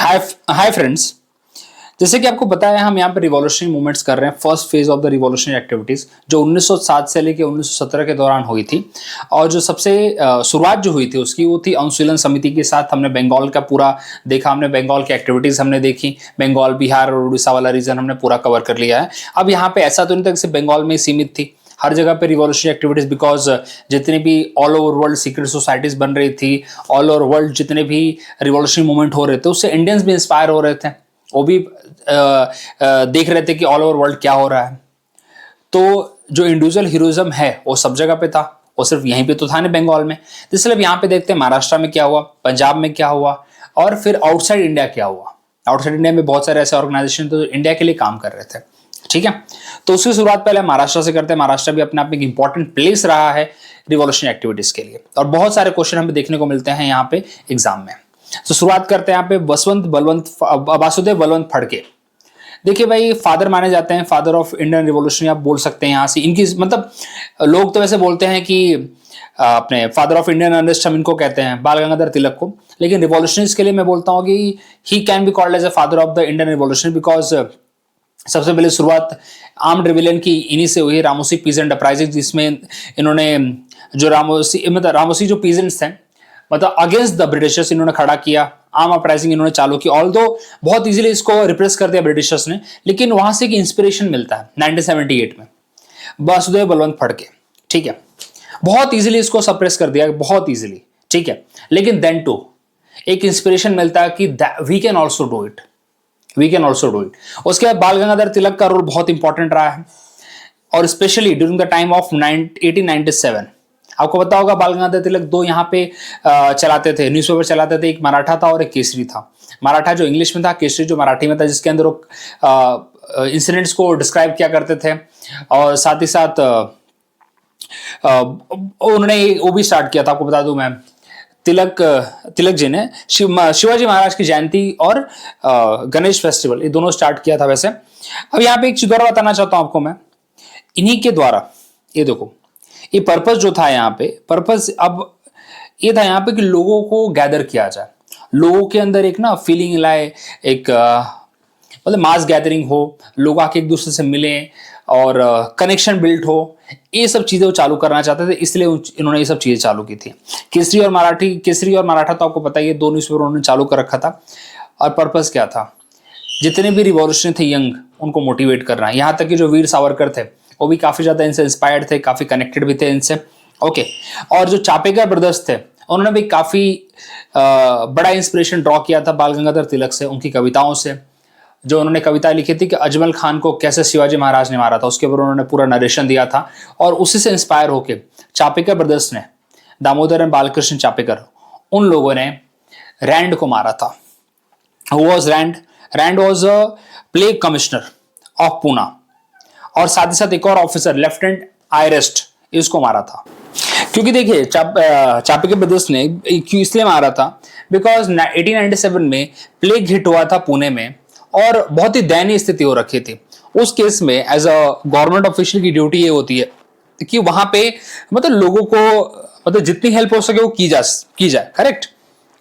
Hi friends. जैसे कि आपको पता है हम यहाँ पे रिवॉल्यूशनरी मूवमेंट्स कर रहे हैं। First phase of the revolutionary activities जो 1907 से लेकर 1917 के दौरान हुई थी, और जो सबसे शुरुआत जो हुई थी उसकी वो थी अनुशीलन समिति के साथ। हमने बंगाल का पूरा देखा, हमने बंगाल की एक्टिविटीज हमने देखी, बंगाल, बिहार और उड़ीसा वाला रीजन हमने पूरा कवर कर लिया है। अब यहाँ पे ऐसा तो नहीं था कि सिर्फ बंगाल में ही सीमित थी, हर जगह पे रिवॉल्यूशनरी एक्टिविटीज, बिकॉज जितने भी all over world secret societies बन रही थी, ऑल ओवर वर्ल्ड जितने भी रिवॉल्यूशनरी मूवमेंट हो रहे थे उससे इंडियंस भी इंस्पायर हो रहे थे। वो भी देख रहे थे कि ऑल ओवर वर्ल्ड क्या हो रहा है। तो जो इंडिविजुअल हीरोइज्म है वो सब जगह पे था, वो सिर्फ यहीं पे तो था नहीं बंगाल में। इसलिए यहाँ पे देखते हैं महाराष्ट्र में क्या हुआ, पंजाब में क्या हुआ, और फिर आउटसाइड इंडिया क्या हुआ। आउटसाइड इंडिया में बहुत सारे ऐसे ऑर्गेनाइजेशन थे जो इंडिया के लिए काम कर रहे थे। ठीक है, तो उसकी शुरुआत पहले महाराष्ट्र से करते हैं। महाराष्ट्र भी अपने आप में एक इंपॉर्टेंट प्लेस रहा है रिवॉल्यूशनरी एक्टिविटीज के लिए, और बहुत सारे क्वेश्चन हमें देखने को मिलते हैं यहाँ पे एग्जाम में। तो शुरुआत करते हैं यहाँ पे वासुदेव बलवंत फड़के। देखिए भाई, फादर माने जाते हैं, फादर ऑफ इंडियन रिवॉल्यूशन आप बोल सकते हैं यहाँ से। इनकी मतलब लोग तो वैसे बोलते हैं कि अपने फादर ऑफ इंडियन अनरेस्ट हम इनको कहते हैं, बाल गंगाधर तिलक को, लेकिन रिवॉल्यूशनरीज के लिए मैं बोलता हूँ कि he can be called as a father of the Indian revolution, because सबसे पहले शुरुआत आर्म्ड रिविलियन की इन्हीं से हुई, रामोसी पीजेंट अपराइजिंग, जिसमें इन्होंने जो रामोसी जो पीजेंट्स थे, मतलब अगेंस्ट द ब्रिटिशर्स इन्होंने खड़ा किया, आर्म अपराइजिंग इन्होंने चालू की। ऑल्दो बहुत इजीली इसको रिप्रेस कर दिया ब्रिटिशर्स ने, लेकिन वहां से एक इंस्पिरेशन मिलता है 1978 में, वासुदेव बलवंत फड़के। ठीक है, बहुत इजीली इसको सप्रेस कर दिया, बहुत इजीली। ठीक है, लेकिन देन टू एक इंस्पिरेशन मिलता है कि we can also do it, we can also do it. उसके बाद बाल गंगाधर तिलक का रोल बहुत इंपॉर्टेंट रहा है, और specially during the time of 1897। आपको पता होगा बाल गंगाधर तिलक दो यहाँ पे चलाते थे, न्यूज़पेपर चलाते थे, एक मराठा था और एक केसरी था। मराठा जो इंग्लिश में था, केसरी जो मराठी में था, जिसके अंदर वो इंसिडेंट्स को डिस्क्राइब किया करते थे, और साथ ही साथ उन्होंने वो भी स्टार्ट किया था, आपको बता दूं मैं, तिलक जी ने शिवाजी महाराज की जयंती और गणेश फेस्टिवल, ये दोनों स्टार्ट किया था। वैसे अब यहाँ पे एक चीज और बताना चाहता हूं आपको मैं, इन्हीं के द्वारा, ये देखो, ये पर्पस जो था यहाँ पे, पर्पस अब ये था यहाँ पे कि लोगों को गैदर किया जाए, लोगों के अंदर एक ना फीलिंग लाए, एक मतलब मास गैदरिंग हो, लोग आके एक दूसरे से मिलें और कनेक्शन बिल्ड हो, ये सब चीजें वो चालू करना चाहते थे, इसलिए इन्होंने ये सब चीजें चालू की थी। केसरी और मराठा तो आपको पता ही है, दो न्यूज़पेपर उन्होंने चालू कर रखा था। और पर्पस क्या था, जितने भी रिवॉल्यूशन थे यंग, उनको मोटिवेट करना। यहाँ तक कि जो वीर सावरकर थे वो भी काफी ज्यादा इनसे इंस्पायर्ड थे, काफी कनेक्टेड भी थे इनसे। ओके, और जो चापेकर ब्रदर्स थे उन्होंने भी काफी बड़ा इंस्पिरेशन ड्रॉ किया था बाल गंगाधर तिलक से, उनकी कविताओं से। जो उन्होंने कविता लिखी थी कि अजमल खान को कैसे शिवाजी महाराज ने मारा था, उसके ऊपर उन्होंने पूरा नरेशन दिया था, और उसी से इंस्पायर होके चापेकर ब्रदर्स ने, दामोदर एंड बालकृष्ण चापेकर, उन लोगों ने रैंड को मारा था। Who was Rand? Rand was a plague commissioner of Poona, और साथ ही साथ एक और ऑफिसर लेफ्टिनेंट आयरेस्ट, इसको मारा था। क्योंकि देखिए चापेकर ब्रदर्स ने क्यों इसलिए मारा था, बिकॉज 1897 में प्लेग हिट हुआ था पुणे में, और बहुत ही दयनीय स्थिति हो रखी थी। उस केस में एज अ गवर्नमेंट ऑफिशियल की ड्यूटी ये होती है कि वहां पे मतलब लोगों को मतलब जितनी हेल्प हो सके वो की जाए, करेक्ट,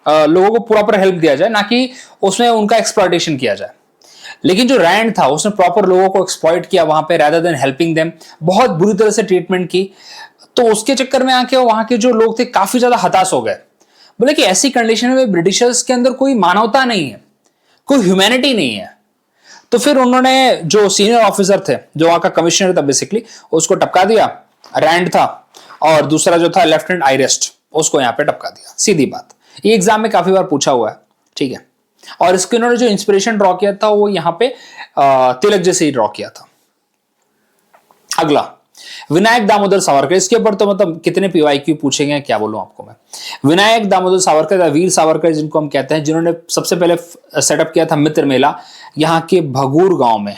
लोगों को प्रॉपर हेल्प दिया जाए, ना कि उसमें उनका एक्सप्लॉयटेशन किया जाए। लेकिन जो रैंड था उसने प्रॉपर लोगों को एक्सप्लॉइट किया वहां पे, रादर देन हेल्पिंग देम, बहुत बुरी तरह से ट्रीटमेंट की। तो उसके चक्कर में आके वहां के जो लोग थे काफी ज्यादा हताश हो गए, बोले कि ऐसी कंडीशन में ब्रिटिशर्स के अंदर कोई मानवता नहीं है, कोई ह्यूमैनिटी नहीं है। तो फिर उन्होंने जो सीनियर ऑफिसर थे, जो वहां का कमिश्नर था बेसिकली, उसको टपका दिया, रैंड था, और दूसरा जो था लेफ्टिनेंट आयरेस्ट, उसको यहाँ पे टपका दिया। सीधी बात, ये एग्जाम में काफी बार पूछा हुआ है। ठीक है, और इसके उन्होंने जो इंस्पिरेशन ड्रॉ किया था वो यहाँ पे तिलक जैसे ही ड्रॉ किया था। अगला विनायक दामोदर सावरकर, इसके ऊपर तो मतलब कितने पीवाईक्यू पूछेंगे, क्या बोलूं आपको मैं। विनायक दामोदर सावरकर या वीर सावरकर जिनको हम कहते हैं, जिन्होंने सबसे पहले सेटअप किया था मित्र मेला यहाँ के भगूर गांव में।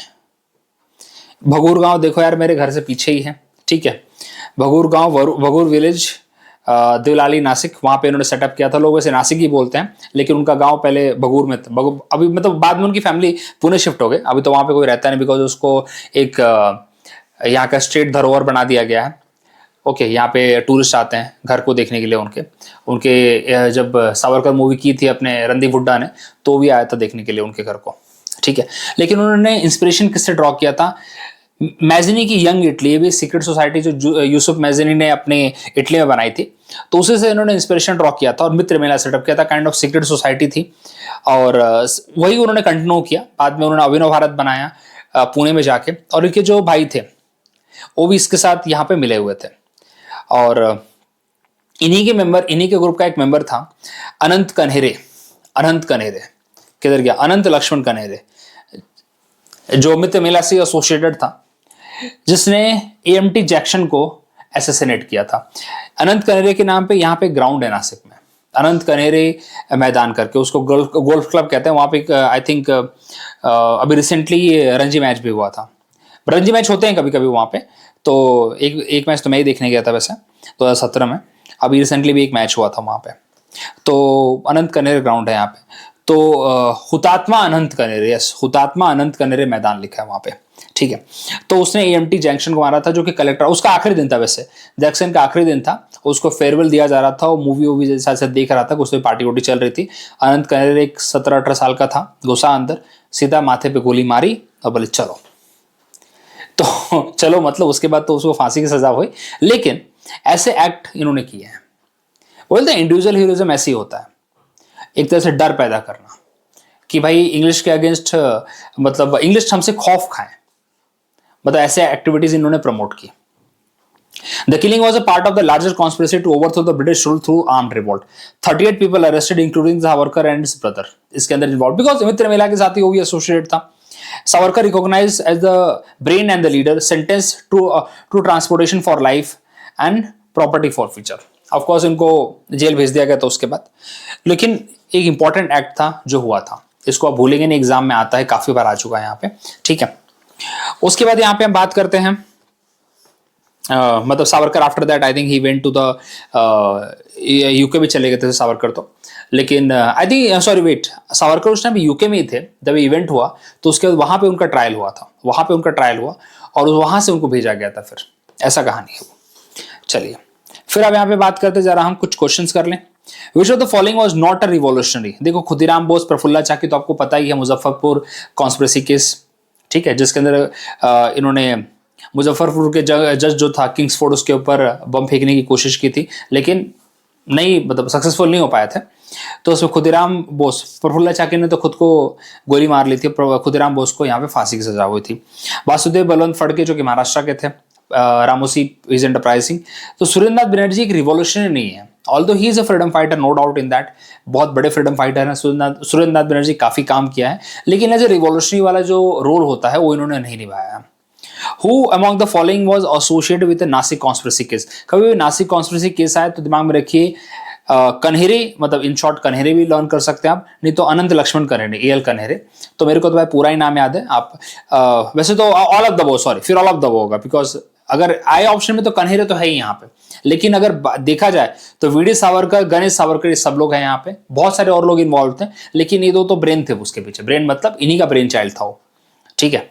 भगूर गांव देखो यार, मेरे घर से पीछे ही है। ठीक है, भगूर गांव, भगूर विलेज, देवलाली, नासिक, वहां पे इन्होंने सेटअप किया था। लोग वैसे नासिक ही बोलते हैं, लेकिन उनका गांव पहले भगूर में था। अभी मतलब बाद में उनकी फैमिली पुणे शिफ्ट हो गए, अभी तो वहां पे कोई रहता नहीं, बिकॉज उसको एक यहाँ का स्टेट धरोहर बना दिया गया है। ओके, यहाँ पे टूरिस्ट आते हैं घर को देखने के लिए उनके उनके जब सावरकर मूवी की थी अपने रणदीप हुड्डा ने, तो भी आया था देखने के लिए उनके घर को, ठीक है। लेकिन उन्होंने इंस्पिरेशन किससे ड्रॉ किया था? मैजिनी की यंग इटली, ये भी सीक्रेट सोसाइटी जो यूसुफ मैजिनी ने अपने इटली में बनाई थी, तो उसी से इन्होंने इंस्पिरेशन ड्रॉ किया था और मित्र मेला सेटअप किया था। काइंड ऑफ सीक्रेट सोसाइटी थी और वही उन्होंने कंटिन्यू किया। बाद में उन्होंने अभिनव भारत बनाया पुणे में जाके, और इनके जो भाई थे वो भी इसके साथ यहाँ पे मिले हुए थे। और इन्हीं के ग्रुप का एक मेंबर था अनंत कन्हेरे। किधर गया? अनंत लक्ष्मण कन्हेरे, जो मित्र मेला से एसोसिएटेड था, जिसने एएमटी जैक्सन को एसेसिनेट किया था। अनंत कनेरे के नाम पे यहाँ पे ग्राउंड है नासिक में, अनंत कनेरे मैदान करके, उसको गोल्फ क्लब कहते हैं। वहाँ पे आई थिंक अभी रिसेंटली रणजी मैच भी हुआ था। रणजी मैच होते हैं कभी कभी वहाँ पे, तो एक मैच तो मैं ही देखने गया था वैसे 2017 में। अभी रिसेंटली भी एक मैच हुआ था वहाँ पे। तो अनंत कनेरे ग्राउंड है यहाँ पे। तो हुतात्मा अनंत कनेरे, यस, हुतात्मा अनंत कनेरे मैदान लिखा है वहाँ पे, ठीक है। तो उसने एएमटी जैक्सन को मारा था, जो कि कलेक्टर, उसका आखिरी दिन था वैसे, जैक्सन का आखिरी दिन था, उसको फेयरवेल दिया जा रहा था। वो मूवी जैसा देख रहा था, उसमें पार्टी वोटी चल रही थी। अनंत कनेरे एक 17-18 साल का था, घुसा अंदर, सीधा माथे पे गोली मारी और बोले चलो। तो चलो मतलब उसके बाद तो उसको फांसी की सजा हुई। लेकिन ऐसे एक्ट इन्होंने किए हैं। बोलते हैं इंडिविजुअल हीरोइज्म ऐसे ही होता है, एक तरह से डर पैदा करना कि भाई इंग्लिश के अगेंस्ट, मतलब इंग्लिश हमसे खौफ खाएं, मतलब ऐसे एक्टिविटीज इन्होंने प्रमोट की। The killing was a part of the larger conspiracy to overthrow the British rule through armed revolt. 38 people arrested, including Savarkar and his brother. इसके अंदर involved because मित्र मेला के साथ ही वो भी associated था। Savarkar recognized as the brain and the leader, sentenced to transportation for life and property forfeiture. Of course इनको jail भेज दिया गया था उसके बाद। लेकिन एक इंपॉर्टेंट एक्ट था जो हुआ था, इसको आप भूलेंगे नहीं, एग्जाम में आता है, काफी बार आ चुका है यहाँ पे, ठीक है। उसके बाद यहाँ पे हम बात करते हैं मतलब Savarkar after that I think he went to the UK भी चले गए थे सावरकर तो। लेकिन I think sorry wait, Savarkar उस टाइम यूके में ही थे जब इवेंट हुआ, तो उसके बाद वहां पे उनका ट्रायल हुआ और वहां से उनको भेजा गया था। फिर ऐसा कहानी है वो। चलिए फिर अब यहाँ पे बात करते जरा हम कुछ क्वेश्चंस कर लें। विच of the following was not a revolutionary? देखो खुदीराम बोस, प्रफुल्ला चाकी तो आपको पता ही है, मुजफ्फरपुर कॉन्स्पिरेसी केस, ठीक है, जिसके अंदर इन्होंने मुजफ्फरपुर के जज जो था किंग्सफोर्ड, उसके ऊपर बम फेंकने की कोशिश की थी, लेकिन नहीं, मतलब सक्सेसफुल नहीं हो पाए थे। तो उसमें खुदीराम बोस, प्रफुल्ला चाकी ने तो खुद को गोली मार ली थी, खुदीराम बोस को यहाँ पे फांसी की सजा हुई थी। वासुदेव बलवंत फड़के जो कि महाराष्ट्र के थे, रामोसी इज एंटरप्राइजिंग। तो सुरेंद्रनाथ बनर्जी एक रिवॉल्यूशनरी नहीं है, although he is a freedom fighter, no doubt in that, बहुत बड़े फ्रीडम फाइटर हैं सुरेंद्रनाथ बनर्जी, काफी काम किया है, लेकिन एज ए रिवॉल्यूशनरी वाला जो रोल होता है वो इन्होंने नहीं निभाया। Who among the following was associated with the Nashik conspiracy case? कभी भी नासिक कॉन्स्पिरेसी केस आए तो दिमाग में रखिए कन्हेरे, मतलब इन शॉर्ट कन्हेरे भी लर्न कर सकते हैं आप, नहीं तो अनंत लक्ष्मण कन्हेरे, एएल कन्हेरे। तो मेरे को तो भाई पूरा ही नाम याद है, आप वैसे तो ऑल ऑफ द बो, सॉरी फिर ऑल ऑफ द बो होगा, बिकॉज अगर आए ऑप्शन में तो कन्हेरे तो है ही यहाँ पे, लेकिन अगर देखा जाए तो वीडी सावरकर, गणेश सावरकर, ये सब लोग हैं यहाँ पे, बहुत सारे और लोग इन्वॉल्व थे, लेकिन ये दो तो ब्रेन थे उसके पीछे, ब्रेन मतलब इन्हीं का ब्रेन चाइल्ड था वो, ठीक है।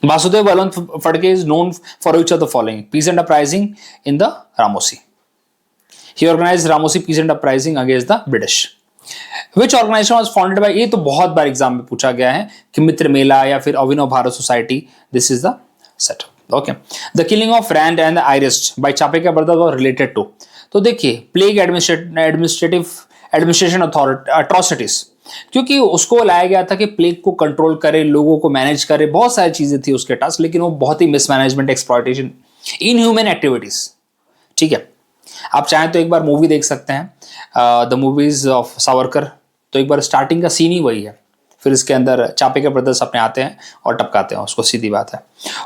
Vasudev Balwant Phadke is known for which of the following? Peace and uprising in the Ramosi. He organized Ramosi peace and uprising against the British. Which organization was founded by? ये तो बहुत बार exam में पूछा गया है कि मित्र मेला या फिर Abhinav Bharat society, this is the setup, okay. The killing of Rand and the Ayerst by Chapekar brothers was related to, तो देखिए प्लेग एडमिनिस्ट्रेशन अट्रॉसिटीज, क्योंकि उसको लाया गया था कि प्लेग को कंट्रोल करे, लोगों को मैनेज करे, बहुत सारी चीजें थी उसके टास्क, लेकिन वो बहुत ही मिसमैनेजमेंट, एक्सप्लॉयटेशन, इनह्यूमन एक्टिविटीज, ठीक है। आप चाहें तो एक बार मूवी देख सकते हैं द मूवीज ऑफ सावरकर, तो एक बार स्टार्टिंग का सीन ही वही है, फिर इसके अंदर चापेकर ब्रदर्स अपने आते हैं और टपकाते हैं उसको, सीधी बात है।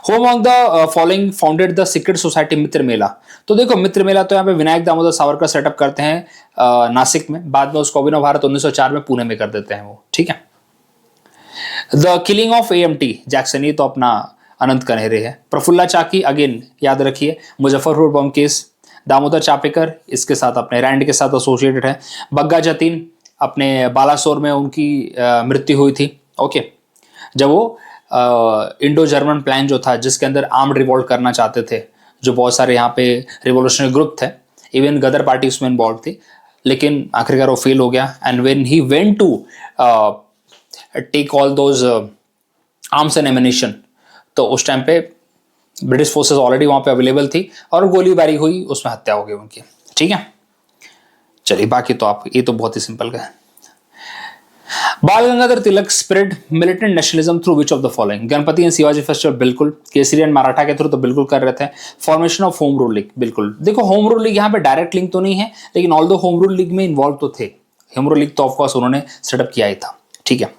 Who among the following founded the secret society Mitra Mela? तो देखो मित्र मेला तो यहाँ पे विनायक दामोदर सावरकर सेटअप करते हैं नासिक में, बाद में उसको अभिनव भारत 1904 में पुणे में कर देते हैं वो, ठीक है। The killing of AMT Jackson, ये तो अपना अनंत कन्हेरे है। प्रफुल्ला चाकी अगेन याद रखिए, मुजफ्फरपुर बम केस, दामोदर चापेकर इसके साथ अपने रैंड के साथ एसोसिएटेड है। बग्गा जतीन अपने बालासोर में उनकी मृत्यु हुई थी, ओके, जब वो इंडो जर्मन प्लान जो था जिसके अंदर आर्म्ड रिवोल्ट करना चाहते थे, जो बहुत सारे यहाँ पे रिवोल्यूशनरी ग्रुप थे, इवन गदर पार्टी उसमें इन्वॉल्व थी, लेकिन आखिरकार वो फेल हो गया। And when he went to take all those arms and ammunition, तो उस टाइम पे ब्रिटिश फोर्सेस ऑलरेडी वहाँ पे अवेलेबल थी और गोलीबारी हुई, उसमें हत्या हो गई उनकी। ठीक है, चलिए बाकी तो आप ये तो बहुत ही सिंपल का है। Bal Gangadhar Tilak spread militant nationalism through which of the following? Ganapati and Shivaji festival बिल्कुल, केसरी एंड मराठा के थ्रू तो बिल्कुल कर रहे थे। Formation of home rule league बिल्कुल, देखो होम रूल लीग यहाँ पे डायरेक्ट लिंक तो नहीं है, लेकिन ऑल दो होम रूल लीग में इन्वॉल्व तो थे। होम रूल लीग तो ऑफकोर्स उन्होंने सेटअप किया ही था। ठीक है,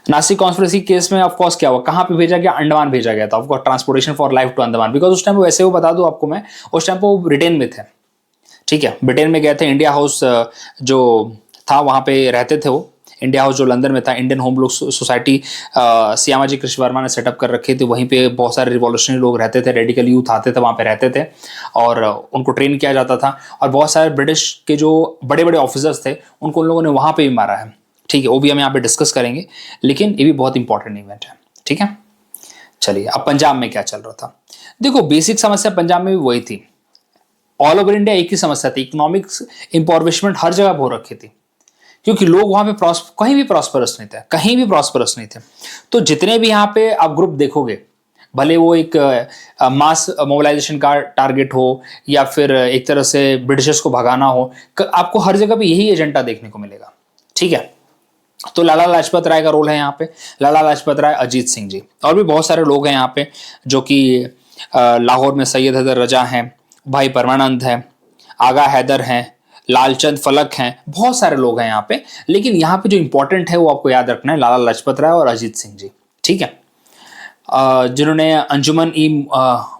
नासिक कॉन्स्पिरेसी केस में ऑफकोर्स क्या हुआ, कहां पे भेजा गया? अंडमान भेजा गया था, of course transportation for life to Andaman, because उस टाइम वैसे वो बता दूं आपको मैं, उस टाइम वो ब्रिटेन में थे। ठीक है, ब्रिटेन में गए थे, इंडिया हाउस जो था वहां पे रहते थे वो, इंडिया हाउस जो लंदन में था, Indian home rule society Shyamaji Krishna Verma ने सेटअप कर रखी थी, वहीं पे बहुत सारे रिवॉल्यूशनरी लोग रहते थे, रेडिकल यूथ आते थे वहाँ पे रहते थे और उनको ट्रेन किया जाता था, और बहुत सारे ब्रिटिश के जो बड़े बड़े ऑफिसर्स थे उनको उन लोगों ने वहाँ पे भी मारा है। ठीक है, वो भी हम यहाँ पे डिस्कस करेंगे, लेकिन ये भी बहुत इंपॉर्टेंट इवेंट है। ठीक है, चलिए अब पंजाब में क्या चल रहा था। देखो बेसिक समस्या पंजाब में भी वही थी, ऑल ओवर इंडिया एक ही समस्या थी, इकोनॉमिक्स इम्पॉवरिशमेंट हर जगह हो रखी थी, क्योंकि लोग वहां पे कहीं भी प्रॉस्परस नहीं थे, कहीं भी प्रॉस्परस नहीं थे। तो जितने भी यहाँ पे आप ग्रुप देखोगे, भले वो एक मास मोबिलाइजेशन का टारगेट हो या फिर एक तरह से ब्रिटिशर्स को भगाना हो, आपको हर जगह पे यही एजेंडा देखने को मिलेगा। ठीक है, तो लाला लाजपत राय का रोल है यहाँ पे, लाला लाजपत राय, अजीत सिंह जी, और भी बहुत सारे लोग हैं यहाँ पे, जो कि लाहौर में सैयद हैदर रजा हैं, भाई परमानंद हैं, आगा हैदर हैं, लालचंद फलक हैं, बहुत सारे लोग हैं यहाँ पे, लेकिन यहाँ पे जो इंपॉर्टेंट है वो आपको याद रखना है, लाला लाजपत राय और अजीत सिंह जी। ठीक है, जिन्होंने अंजुमन ई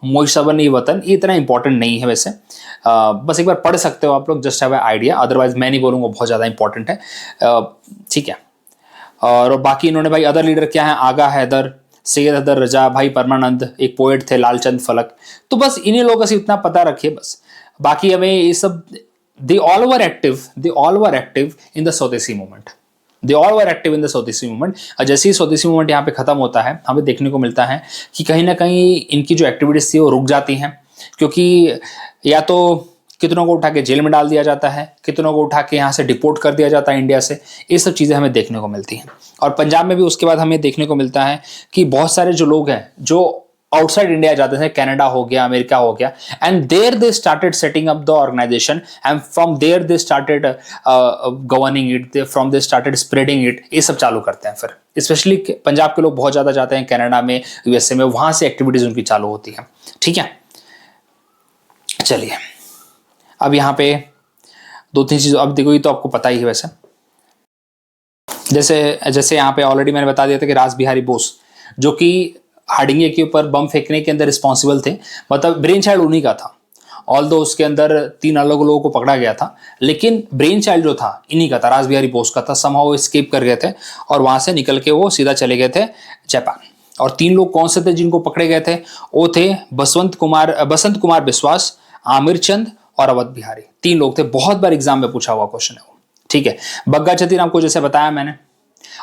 मोइसबन ई वतन, ये इतना इंपॉर्टेंट नहीं है वैसे, बस एक बार पढ़ सकते हो आप लोग, just have a idea, otherwise मैं नहीं बोलूँगा बहुत ज़्यादा इंपॉर्टेंट है। ठीक है, और बाकी इन्होंने भाई अदर लीडर क्या है, आगा हैदर, सैयद हैदर रजा, भाई परमानंद, एक पोएट थे लालचंद फलक, तो बस इन्हीं लोगों से इतना पता रखिए बस, बाकी हमें ये सब, they all were active in the स्वदेशी मूवमेंट, जैसे ही स्वदेशी मूवमेंट यहाँ पे खत्म होता है, हमें देखने को मिलता है कि कहीं ना कहीं इनकी जो एक्टिविटीज थी वो रुक जाती हैं, क्योंकि या तो कितनों को उठा के जेल में डाल दिया जाता है, कितनों को उठा के यहाँ से डिपोर्ट कर दिया जाता है इंडिया से, ये सब चीज़ें हमें देखने को मिलती हैं। और पंजाब में भी उसके बाद हमें देखने को मिलता है कि बहुत सारे जो लोग हैं जो आउटसाइड इंडिया जाते थे, कनाडा हो गया, अमेरिका हो गया, and there they started setting up the organisation, and from there they started governing it, from they started spreading it, ये सब चालू करते हैं। फिर स्पेशली पंजाब के लोग बहुत ज़्यादा जाते हैं कनाडा में, यूएसए में, वहाँ से एक्टिविटीज़ उनकी चालू होती है। ठीक है, चलिए अब यहाँ पे दो तीन चीज़ अब देखो, ये तो आपको पता ही है वैसे, जैसे यहाँ पे ऑलरेडी मैंने बता दिया था कि रास बिहारी बोस, जो कि हार्डिंगे के ऊपर बम फेंकने के अंदर रिस्पॉन्सिबल थे, मतलब ब्रेन चाइल्ड उन्हीं का था, ऑल दो उसके अंदर 3 अलग लोगों को पकड़ा गया था, लेकिन ब्रेन चाइल्ड जो था इन्हीं का था, रास बिहारी बोस का था। समहाउ वो एस्केप कर गए थे और वहाँ से निकल के वो सीधा चले गए थे जापान। और 3 लोग कौन से थे जिनको पकड़े गए थे? वो थे बसंत कुमार बिस्वास, आमिर चंद और अवध बिहारी, 3 लोग थे। बहुत बार एग्जाम में पूछा हुआ क्वेश्चन है वो। ठीक है, बग्गा जतीन आपको जैसे बताया मैंने,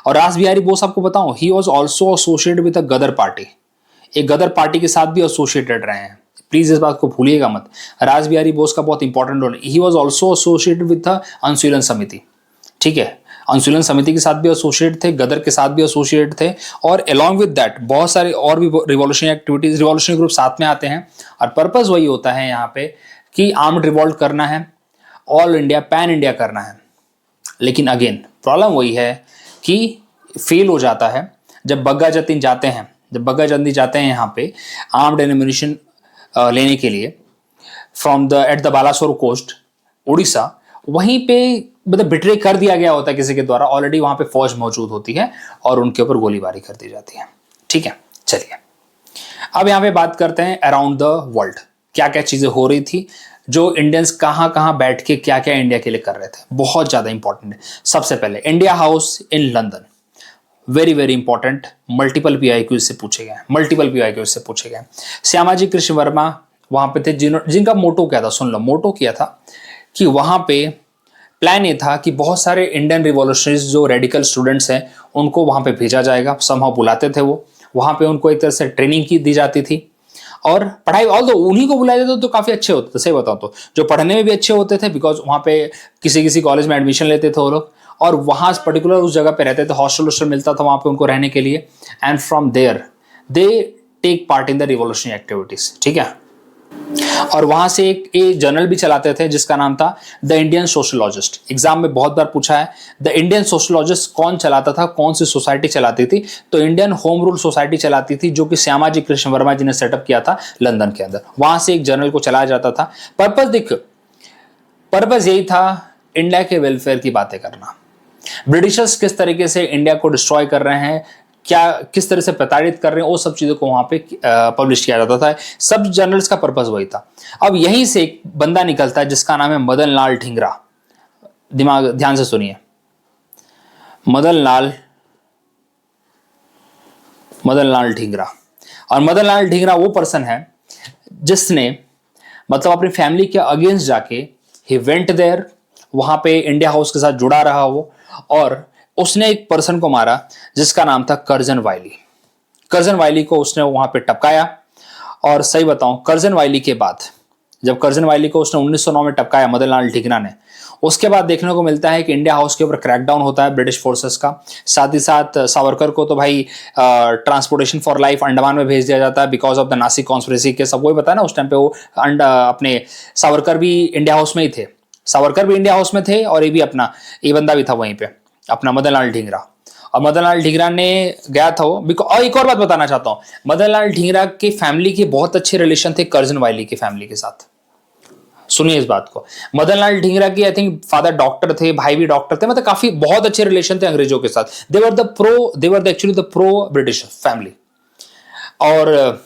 और रास बिहारी बोस आपको बताऊं, he was also associated with a Ghadar party, एक गदर पार्टी के साथ भी एसोसिएटेड रहे हैं, प्लीज इस बात को भूलिएगा मत। रास बिहारी बोस का बहुत important role, he was also associated with the Anushilan Samiti. ठीक है, अनुशीलन समिति के साथ भी एसोसिएट थे, गदर के साथ भी एसोसिएट थे, और अलॉन्ग विद दैट बहुत सारे और भी रिवॉल्यूशनरी एक्टिविटीज, रिवॉल्यूशनरी ग्रुप साथ में आते हैं, और पर्पस वही होता है यहाँ पे कि आर्म्ड रिवॉल्ट करना है, ऑल इंडिया पैन इंडिया करना है। लेकिन अगेन प्रॉब्लम वही है कि फेल हो जाता है जब बग्गा जतीन जाते हैं, यहाँ पे आर्म्ड एम्यूनिशन लेने के लिए from at the Balasore coast Orissa, वहीं पे मतलब बिट्रे कर दिया गया होता है किसी के द्वारा, ऑलरेडी वहां पे फौज मौजूद होती है और उनके ऊपर गोलीबारी कर दी जाती है। ठीक है, चलिए अब यहाँ पे बात करते हैं अराउंड द वर्ल्ड क्या क्या चीजें हो रही थी, जो इंडियंस कहाँ कहाँ बैठ के क्या क्या इंडिया के लिए कर रहे थे, बहुत ज्यादा इंपॉर्टेंट है। सबसे पहले India house in London, very very important, multiple PIQ से पूछे गए। श्यामाजी कृष्ण वर्मा वहां पे थे, जिनका मोटो क्या था, सुन लो, मोटो क्या था कि वहां पे प्लान ये था कि बहुत सारे इंडियन रिवॉल्यूशनरीज जो रेडिकल स्टूडेंट्स हैं उनको वहां पे भेजा जाएगा, समहाउ बुलाते थे वो, वहां पे उनको एक तरह से ट्रेनिंग की दी जाती थी, और पढ़ाई ऑल उन्हीं को बुलाया जाता तो काफी अच्छे होते थे, सही बताऊं तो जो पढ़ने में भी अच्छे होते थे, बिकॉज वहां पे किसी किसी कॉलेज में एडमिशन लेते थे वो लोग, और वहां पर्टिकुलर उस जगह पे रहते थे, हॉस्टल मिलता था वहां पे उनको रहने के लिए, and from there they take part in the revolutionary activities, ठीक है। और वहां से एक जर्नल भी चलाते थे जिसका नाम था द इंडियन सोशलॉजिस्ट। एग्जाम में बहुत बार पूछा है द इंडियन सोशलॉजिस्ट कौन चलाता था, कौन सी सोसाइटी चलाती थी, तो इंडियन होम रूल सोसाइटी चलाती थी, जो कि श्यामाजी कृष्ण वर्मा जी ने सेटअप किया था लंदन के अंदर। वहां से एक जर्नल को चलाया जाता था। पर्पस यही था इंडिया के वेलफेयर की बातें करना, ब्रिटिशर्स किस तरीके से इंडिया को डिस्ट्रॉय कर रहे हैं, क्या किस तरह से प्रताड़ित कर रहे हैं, वो सब चीजों को वहां पे पब्लिश किया जाता था। सब जर्नल्स का पर्पस वही था। अब यहीं से एक बंदा निकलता है जिसका नाम है मदन लाल ढींगरा। ध्यान से सुनिए, मदन लाल ढींगरा। और मदन लाल ढींगरा वो पर्सन है जिसने मतलब अपनी फैमिली के अगेंस्ट जाके ही वेंट देयर, वहां पे इंडिया हाउस के साथ जुड़ा रहा वो, और उसने एक पर्सन को मारा जिसका नाम था कर्जन वाइली। कर्जन वाइली को उसने वहां पे टपकाया। और सही बताऊं, कर्जन वाइली के बाद जब कर्जन वाइली को उसने 1909 में टपकाया मदन लाल ढींगरा ने, उसके बाद देखने को मिलता है कि इंडिया हाउस के ऊपर क्रैकडाउन होता है ब्रिटिश फोर्सेस का। साथ ही साथ सावरकर को तो भाई ट्रांसपोर्टेशन फॉर लाइफ अंडमान में भेज दिया जाता है because of the Nashik conspiracy के। सब वही बताया ना, उस टाइम पे वो अपने सावरकर भी इंडिया हाउस में ही थे, सावरकर भी इंडिया हाउस में थे, और ये बंदा भी था वहीं पे अपना मदन लाल ढींगरा। और मदन लाल ढींगरा ने गया था वो और एक और बात बताना चाहता हूं, मदन लाल ढींगरा की फैमिली के बहुत अच्छे रिलेशन थे कर्जन वाइली की फैमिली के साथ। सुनिए इस बात को, मदन लाल ढींगरा की आई थिंक फादर डॉक्टर थे, भाई भी डॉक्टर थे, मतलब काफी बहुत अच्छे रिलेशन थे अंग्रेजों के साथ। They were actually the pro British family. और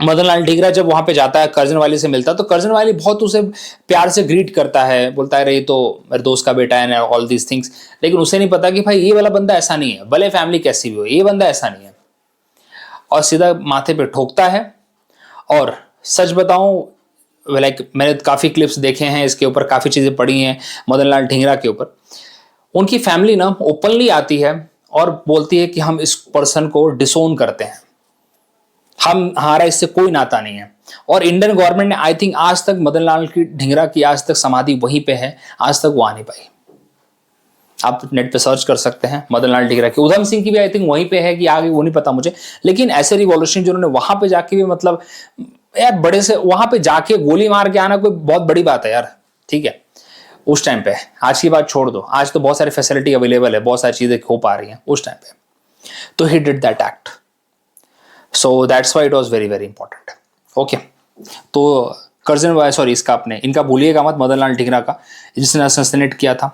मदन लाल ढींगरा जब वहां पे जाता है, कर्जन वाली से मिलता है, तो कर्जन वाली बहुत उसे प्यार से ग्रीट करता है, बोलता है अरे ये तो मेरे दोस्त का बेटा है, ऑल दीज थिंग्स। लेकिन उसे नहीं पता कि भाई ये वाला बंदा ऐसा नहीं है, भले फैमिली कैसी भी हो, ये बंदा ऐसा नहीं है। और सीधा माथे पे ठोकता है। और सच बताऊं, लाइक मैंने काफी क्लिप्स देखे हैं इसके ऊपर, काफी चीजें पढ़ी हैं मदन लाल ढींगरा के ऊपर। उनकी फैमिली ना ओपनली आती है और बोलती है कि हम इस पर्सन को डिसोन करते हैं, हमारा इससे कोई नाता नहीं है। और इंडियन गवर्नमेंट ने आई थिंक आज तक मदन लाल की ढींगरा की आज तक समाधि वहीं पे है, आज तक वो आ नहीं पाई। आप नेट पे सर्च कर सकते हैं मदन लाल ढींगरा की। उधम सिंह की भी आई थिंक वहीं पे है कि आगे वो नहीं पता मुझे, लेकिन ऐसे रिवॉल्यूशन जिन्होंने वहां पे जाके भी मतलब यार बड़े से वहां पे जाके गोली मार के आना कोई बहुत बड़ी बात है यार, ठीक है उस टाइम पे। आज की बात छोड़ दो, आज तो बहुत सारी फैसिलिटी अवेलेबल है, बहुत सारी चीजें हो पा रही हैं, उस टाइम पे तो he did that act. So that's why it was very very important. Okay, तो कर्जन सॉरी इसका आपने इनका भूलिएगा मत, मदन लाल ढींगरा का जिसने असैसिनेट किया था,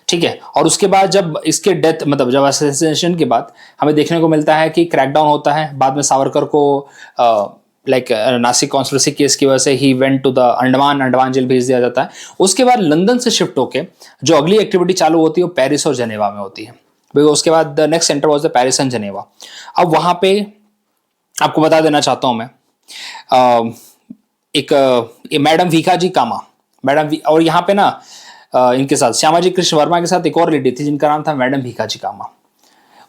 ठीक है। और उसके बाद जब इसके डेथ मतलब जब असैसिनेशन के बाद हमें देखने को मिलता है कि क्रैकडाउन होता है। बाद में सावरकर को लाइक नासिक कॉन्स्पिरेसी केस की वजह से he went to the Andaman jail भेज दिया जाता है। उसके बाद लंदन से शिफ्ट होके जो अगली एक्टिविटी चालू होती है वो पेरिस और जेनेवा में होती है। उसके बाद the next centre was the Paris and Geneva. अब वहां पे आपको बता देना चाहता हूं मैं, एक मैडम भीखाजी कामा, और यहाँ पे ना इनके साथ श्यामाजी कृष्ण वर्मा के साथ एक और लेडी थी जिनका नाम था मैडम भीखाजी कामा।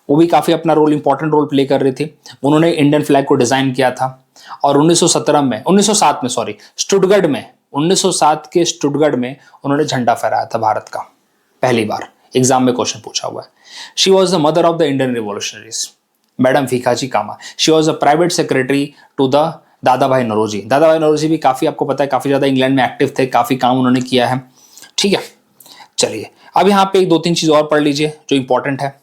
वो भी काफी अपना इंपॉर्टेंट रोल प्ले कर रही थी। उन्होंने इंडियन फ्लैग को डिजाइन किया था और 1907 में स्टुटगर्ट में 1907 के स्टुटगर्ट में उन्होंने झंडा फहराया था भारत का पहली बार। एग्जाम में क्वेश्चन पूछा हुआ है। She was the mother of the Indian revolutionaries, madam Bhikaji Cama. She was a private secretary to the Dadabhai Naoroji. दादा भाई नौरोजी भी काफी आपको पता है काफी ज्यादा इंग्लैंड में एक्टिव थे, काफी काम उन्होंने किया है, ठीक है। चलिए अब यहाँ पे एक दो तीन चीज और पढ़ लीजिए जो इंपॉर्टेंट है।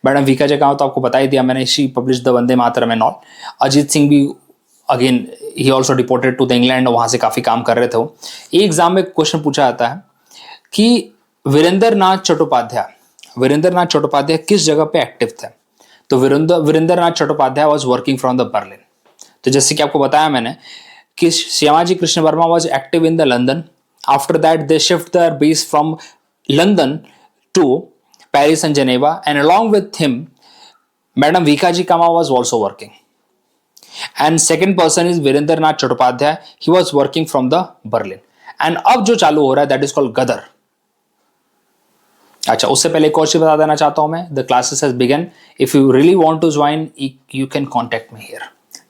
मैडम भीखाजी कामा तो आपको बता ही दिया मैंने, she publish the Vande Mataram and all. Ajit Singh भी again he also deported to the England, वहां से काफी काम कर रहे थे वो। एक एग्जाम में क्वेश्चन पूछा जाता है कि वीरेंद्र नाथ चट्टोपाध्याय किस जगह पे एक्टिव थे। तो Virendra Nath Chattopadhyay was working from the Berlin. तो जैसे कि आपको बताया मैंने कि Shyamaji Krishna Varma was active in the London. After that they shift their base from London to Paris and Geneva, and along with him madam Bhikaji Cama was also working. And second person is Virendra Nath Chattopadhyay, he was working from the Berlin. And अब जो चालू हो रहा है that is called गदर। अच्छा, उससे पहले एक और चीज बता देना चाहता हूं मैं, the classes has begun, if you really want to join you can contact me here.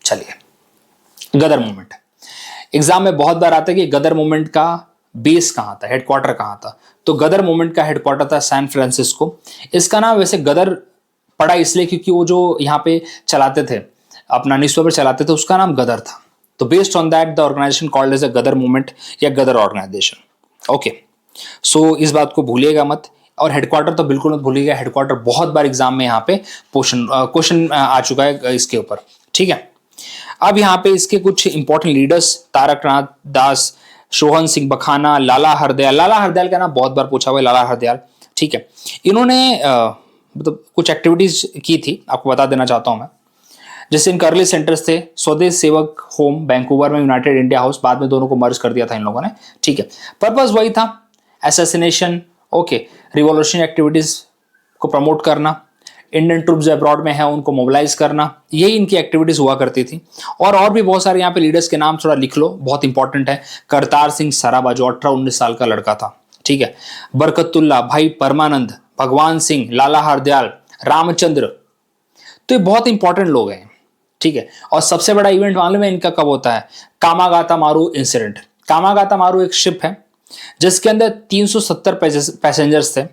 चलिए गदर मूवमेंट। एग्जाम में बहुत बार आता है कि गदर मूवमेंट का बेस कहाँ था, हेडक्वार्टर कहाँ था। तो गदर मूवमेंट का हेडक्वार्टर था सैन फ्रांसिस्को। इसका नाम वैसे गदर पड़ा इसलिए क्योंकि वो जो यहाँ पे चलाते थे, अपना न्यूज़पेपर चलाते थे, उसका नाम गदर था। तो based on that the organisation called as a Ghadar movement या गदर ऑर्गेनाइजेशन। ओके, सो इस बात को भूलिएगा मत। और हेडक्वार्टर तो बिल्कुल मत भूलिएगा, हेडक्वार्टर बहुत बार एग्जाम में यहाँ पे क्वेश्चन आ चुका है इसके ऊपर, ठीक है। अब यहाँ पे इसके कुछ इंपॉर्टेंट लीडर्स, तारकनाथ दास, सोहन सिंह बखाना, लाला हरदयाल। लाला हरदयाल का नाम बहुत बार पूछा हुआ है, लाला हरदयाल, ठीक है। इन्होंने मतलब कुछ एक्टिविटीज की थी, आपको बता देना चाहता हूं मैं। जैसे इनके अर्ली सेंटर्स थे स्वदेश सेवक होम वैंकूवर में, यूनाइटेड इंडिया हाउस, बाद में दोनों को मर्ज कर दिया था इन लोगों ने, ठीक है। पर्पस वही था, असैसिनेशन, ओके, रिवॉल्यूशनरी एक्टिविटीज को प्रमोट करना, इंडियन ट्रूप्स अब्रॉड में है उनको मोबिलाइज करना, यही इनकी एक्टिविटीज हुआ करती थी। और भी बहुत सारे यहाँ पे लीडर्स के नाम थोड़ा लिख लो, बहुत इंपॉर्टेंट है। करतार सिंह सराबा जो 18-19 साल का लड़का था, ठीक है। बरकतुल्ला, भाई परमानंद, भगवान सिंह, लाला हरदयाल, रामचंद्र, तो ये बहुत इंपॉर्टेंट लोग हैं, ठीक है। और सबसे बड़ा इवेंट मालूम है इनका कब होता है? कामागाता मारू इंसिडेंट। कामागाता मारू एक शिप है जिसके अंदर 370 पैसेंजर्स थे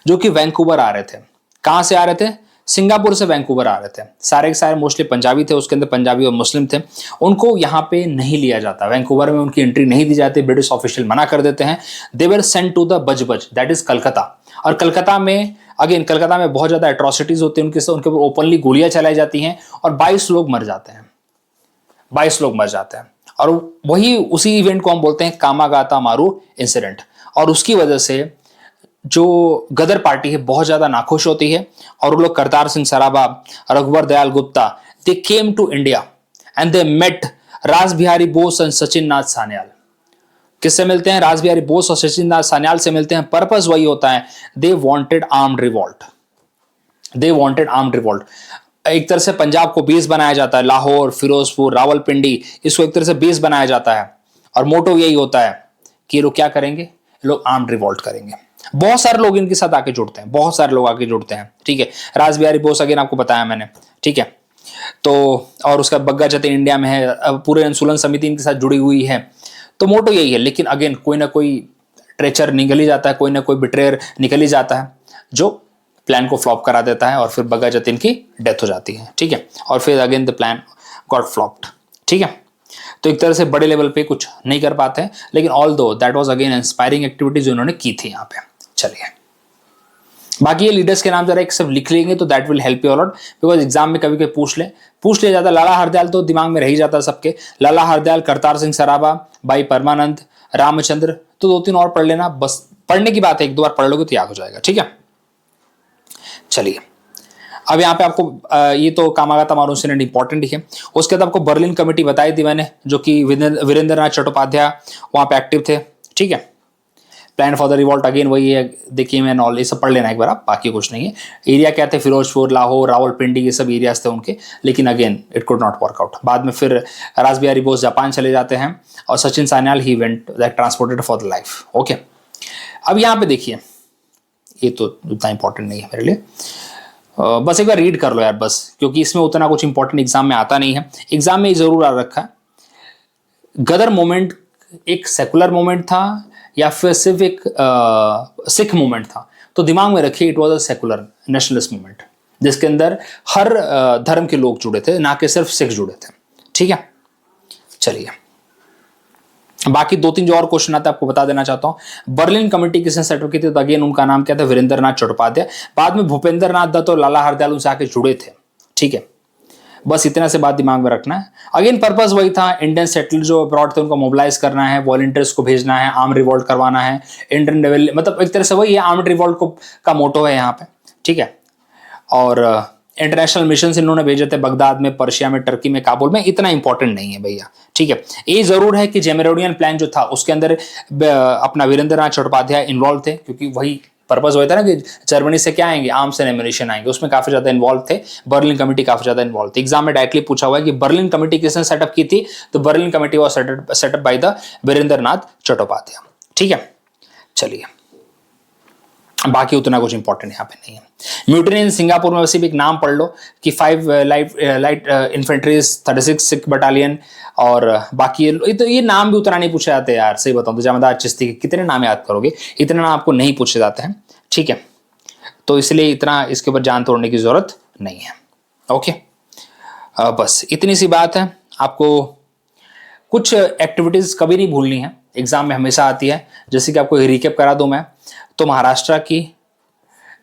जो कि वैंकूवर आ रहे थे। कहां से आ रहे थे? सिंगापुर से वैंकूवर आ रहे थे। सारे के सारे मोस्टली पंजाबी थे, उसके अंदर पंजाबी और मुस्लिम थे। उनको यहाँ पे नहीं लिया जाता, वैंकूवर में उनकी एंट्री नहीं दी जाती, ब्रिटिश ऑफिशियल मना कर देते हैं। They were sent to the Budge Budge, that is Calcutta. और कलकत्ता में अगेन, कलकत्ता में बहुत ज्यादा एट्रोसिटीज होती हैं, उनके ऊपर ओपनली गोलियां चलाई जाती हैं और 22 लोग मर जाते हैं, 22 लोग मर जाते हैं। और वही उसी इवेंट को हम बोलते हैं कामागाता मारू इंसिडेंट। और उसकी वजह से जो गदर पार्टी है बहुत ज्यादा नाखुश होती है और वो लोग Kartar Singh Sarabha, Raghubar Dayal Gupta, they came to India and they met Ras Bihari Bose and Sachin Nath Sanyal. किससे मिलते हैं? रास बिहारी बोस और सचिन नाथ सान्याल से मिलते हैं। पर्पस वही होता है, they wanted armed revolt, they wanted armed revolt. एक तरह से पंजाब को बेस बनाया जाता है, लाहौर, फिरोजपुर, रावलपिंडी, इसको एक तरह से बेस बनाया जाता है। और मोटो यही होता है कि ये लोग क्या करेंगे, लोग आर्म्ड रिवॉल्ट करेंगे। बहुत सारे लोग इनके साथ आके जुड़ते हैं, बहुत सारे लोग आके जुड़ते हैं, ठीक है। रास बिहारी बोस अगेन आपको बताया मैंने, ठीक है। तो और उसका बग्गा जतीन इंडिया में है, अब पूरे अनुसूलन समिति इनके साथ जुड़ी हुई है। तो मोटो यही है। लेकिन अगेन कोई ना कोई ट्रेचर निकल ही जाता है, कोई ना कोई बिट्रेयर निकल ही जाता है जो प्लान को फ्लॉप करा देता है और फिर बग्गा जतीन की डेथ हो जाती है, ठीक है। और फिर again the plan got flopped, ठीक है। तो एक तरह से बड़े लेवल पे कुछ नहीं कर पाते हैं, लेकिन ऑल दो that was again inspiring activity जो इन्होंने की थी यहाँ पे। चलिए, बाकी ये लीडर्स के नाम जरा एक सब लिख लेंगे तो that will help you a lot, because exam में कभी कभी पूछ लिया जाता है। लाला हरदयाल तो दिमाग में रह ही जाता है सबके, लाला हरदयाल, करतार सिंह सराभा, भाई परमानंद, रामचंद्र। तो 2-3 और पढ़ लेना, बस पढ़ने की बात है, 1-2 बार पढ़ लोगे तो याद हो जाएगा, ठीक है। चलिए, अब यहाँ पे आपको ये तो कामागाता मारू इंसिडेंट इंपॉर्टेंट ही है। उसके बाद आपको बर्लिन कमेटी बताई थी मैंने, जो कि वीरेंद्रनाथ चट्टोपाध्याय वहां पे एक्टिव थे, ठीक है। Plan for the revolt again वही है, देखिए मैं नॉल ये सब पढ़ लेना एक बार आप, बाकी कुछ नहीं है। एरिया क्या थे? फिरोजपुर, लाहौर, रावलपिंडी, ये सब एरियाज थे उनके। लेकिन again it could not work out. बाद में फिर रास बिहारी बोस जापान चले जाते हैं और Sachin Sanyal he went that transported for the life, okay. अब यहाँ पे देखिए, ये तो उतना इंपॉर्टेंट नहीं है मेरे लिए, बस एक बार रीड कर लो यार बस, क्योंकि इसमें उतना कुछ इंपॉर्टेंट एग्जाम में आता नहीं है। एग्जाम में जरूर आ रखा है, गदर मोमेंट एक सेकुलर मोमेंट था या फिर सिर्फ एक सिख मूवमेंट था। तो दिमाग में रखिए, it was a secular nationalist movement जिसके अंदर हर धर्म के लोग जुड़े थे, ना कि सिर्फ सिख जुड़े थे, ठीक है। चलिए, बाकी 2-3 जो और क्वेश्चन आते हैं आपको बता देना चाहता हूं। बर्लिन कमेटी किसने सेटअप की थी? तो अगेन उनका नाम क्या था? वीरेंद्रनाथ चट्टोपाध्याय। बाद में भूपेंद्र नाथ दत्त और लाला हरदयाल उनसे आके जुड़े थे, ठीक है। बस इतना से बात दिमाग में रखना है। अगेन पर्पस वही था, इंडियन सेटलर जो अब्रॉड थे उनको मोबिलाइज करना है, वॉलंटियर्स को भेजना है, आर्म रिवॉल्ट करवाना है, इंडियन रेवल, मतलब एक तरह से वही है, आर्म्ड रिवॉल्ट को का मोटो है यहाँ पे, ठीक है। और इंटरनेशनल मिशन इन्होंने भेजे थे बगदाद में, पर्शिया में, टर्की में, काबुल में। इतना इंपॉर्टेंट नहीं है भैया, ठीक है। ये जरूर है कि जेमेरोडियन प्लान जो था उसके अंदर अपना वीरेंद्रनाथ चट्टोपाध्याय इन्वॉल्व थे, क्योंकि वही पर्पस होता है ना कि जर्मनी से क्या आएंगे, आर्म्स एंड एम्युनिशन आएंगे, उसमें काफी ज्यादा इन्वॉल्व थे। बर्लिन कमेटी काफी ज्यादा इन्वॉल्व थी। एग्जाम में डायरेक्टली पूछा हुआ है कि बर्लिन कमेटी किसने सेटअप की थी? तो Berlin committee was setup by the Virendranath Chattopadhyay, ठीक है। चलिए, बाकी उतना कुछ इंपॉर्टेंट यहाँ पे नहीं है। म्यूटिनी इन सिंगापुर में वैसे भी एक नाम पढ़ लो कि 5 लाइट इन्फेंट्रीज 36 सिख बटालियन, और बाकी ये नाम भी उतना नहीं पूछे जाते यार, सही बताऊं तो। जामदार चिश्ती के कितने नाम याद करोगे, इतने नाम आपको नहीं पूछे जाते हैं, ठीक है। तो इसलिए इतना इसके ऊपर जान तोड़ने की जरूरत नहीं है। ओके, बस इतनी सी बात है। आपको कुछ एक्टिविटीज कभी नहीं भूलनी है, एग्जाम में हमेशा आती है। जैसे कि आपको रिकेप करा दूं मैं, तो महाराष्ट्र की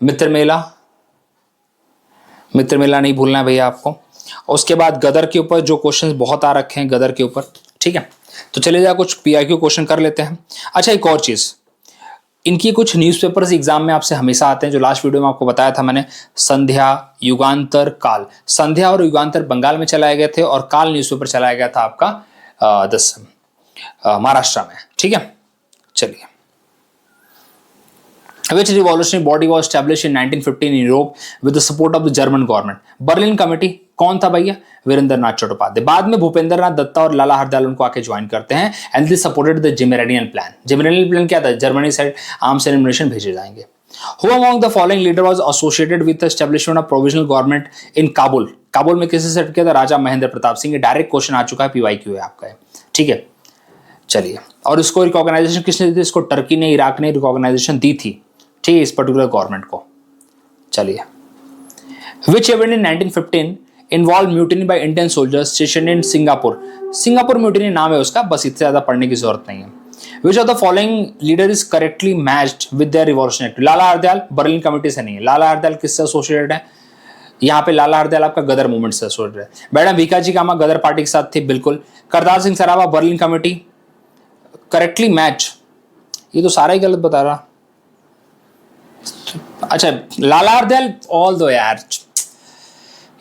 मित्र मेला नहीं भूलना है भैया आपको। उसके बाद गदर के ऊपर जो क्वेश्चंस बहुत आ रखे हैं गदर के ऊपर, ठीक है। तो चलिए जा कुछ पीआईक्यू क्वेश्चन कर लेते हैं। अच्छा, एक और चीज, इनकी कुछ न्यूज़पेपर्स एग्जाम में आपसे हमेशा आते हैं, जो लास्ट वीडियो में आपको बताया था मैंने। संध्या, युगांतर, काल। संध्या और युगांतर बंगाल में चलाए गए थे, और काल न्यूज़पेपर चलाया गया था आपका महाराष्ट्र में, ठीक है। चलिए, Which revolutionary body was established in 1915 in Europe with the support of the German government? Berlin committee. कौन था भैया? वीरेंद्र नाथ चट्टोपाध्याय। बाद में भूपेंद्र नाथ दत्ता और लाला हरदयाल उनको आके ज्वाइन करते हैं, and they supported the Zimmerman plan. Zimmerman plan क्या था? जर्मनी साइड आर्म्स एलिमिनेशन भेजे जाएंगे। Who among the following leader was associated with the establishment of provisional government in Kabul? Kabul में किसे सेट किया था? राजा महेंद्र प्रताप सिंह। डायरेक्ट क्वेश्चन आ चुका है, पीवाईक्यू है आपका, ठीक है। चलिए, और इसको रिकॉग्नाइजेशन किसने दी थी? इसको टर्की ने, इराक ने रिकॉग्नाइजेशन दी थी, ठीक है, इस पर्टिकुलर गवर्नमेंट को। चलिए, which event in 1915 involve mutiny by Indian soldiers station in Singapore? Singapore mutiny नाम है उसका, बस इससे ज्यादा पढ़ने की जरूरत नहीं है। Which of the following leader is correctly matched with their revolution act? Lala Hardayal Berlin committee से नहीं है। लाला हरदयाल किससे एसोसिएटेड है? यहाँ पे लाला हरदयाल आपका गदर मूवमेंट से एसोसिएटेड है। मैडम भीकाजी कामा गदर पार्टी के साथ थे, बिल्कुल। Kartar Singh Sarabha Berlin committee, correctly match. ये तो सारा ही गलत बता रहा। अच्छा, लाला हरदयाल ऑल दो यार,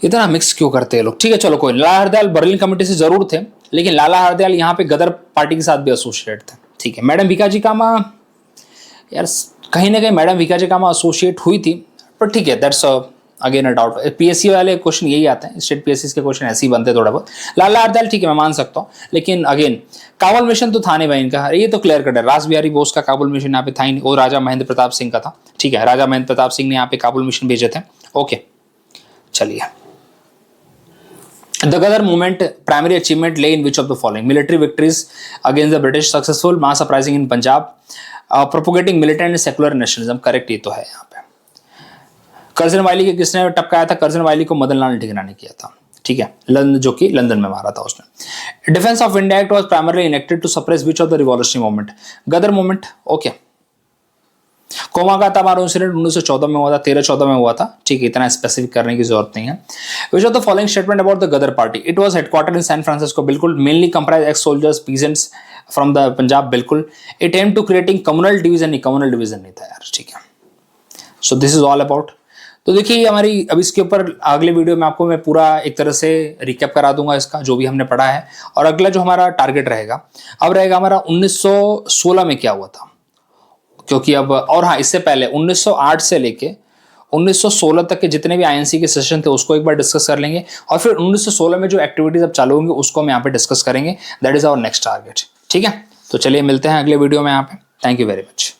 इतना मिक्स क्यों करते हैं लोग? ठीक है, चलो कोई। लाला हरदयाल बर्लिन कमेटी से जरूर थे, लेकिन लाला हरदयाल यहाँ पे गदर पार्टी के साथ भी एसोसिएट थे, ठीक है। मैडम भीकाजी कामा, यार कहीं ना कहीं मैडम भीकाजी कामा एसोसिएट हुई थी, पर ठीक है, that's again a doubt. PSC वाले क्वेश्चन यही आते हैं, स्टेट पीएससी के क्वेश्चन ऐसे ही बनते हैं थोड़ा बहुत। लाला हरदयाल ठीक है, मैं मान सकता हूँ, लेकिन अगेन काबुल मिशन तो था नहीं भाई इनका, ये तो क्लियर कट है। रास बिहारी बोस का काबुल मिशन यहाँ पे था ही नहीं, वो राजा महेंद्र प्रताप सिंह का था, ठीक है। राजा महेंद्र प्रताप सिंह ने यहाँ पे काबुल मिशन भेजे थे। ओके, चलिए। The Ghadar movement primary achievement lay in which of the following? Military victories against the British, successful mass uprising in Punjab, propagating militant and secular nationalism. Correct, ये तो है यहाँ पे। करजन वाली के किसने टपकाया था? करजन वाली को मदन लाल ढिंगरा ने किया था, ठीक है, जो कि लंदन में मारा था उसने। Defence of India act was primarily enacted to suppress which of the revolutionary movement? Ghadar movement. Okay. Komagata Maru incident 1914 में हुआ था, 13-14 में हुआ था, ठीक है, इतना स्पेसिफिक करने की जरूरत नहीं है। Which of the following statement about the Ghadar party? It was headquartered in San Francisco, बिल्कुल। Mainly comprised ex soldiers, peasants from the Punjab, बिल्कुल। It aim to creating communal division, communal division नहीं था यार, ठीक है। So this is all about. तो देखिए हमारी अब इसके ऊपर अगले वीडियो में आपको मैं पूरा एक तरह से रिकैप करा दूंगा इसका, जो भी हमने पढ़ा है। और अगला जो हमारा टारगेट रहेगा, अब रहेगा हमारा 1916 में क्या हुआ था, क्योंकि अब, और हाँ, इससे पहले 1908 से लेके 1916 तक के जितने भी आईएनसी के सेशन थे उसको एक बार डिस्कस कर लेंगे, और फिर 1916 में जो एक्टिविटीज अब चालू होंगी उसको हम यहाँ पे डिस्कस करेंगे। That is our next target, ठीक है। तो चलिए मिलते हैं अगले वीडियो में यहाँ पे। Thank you very much.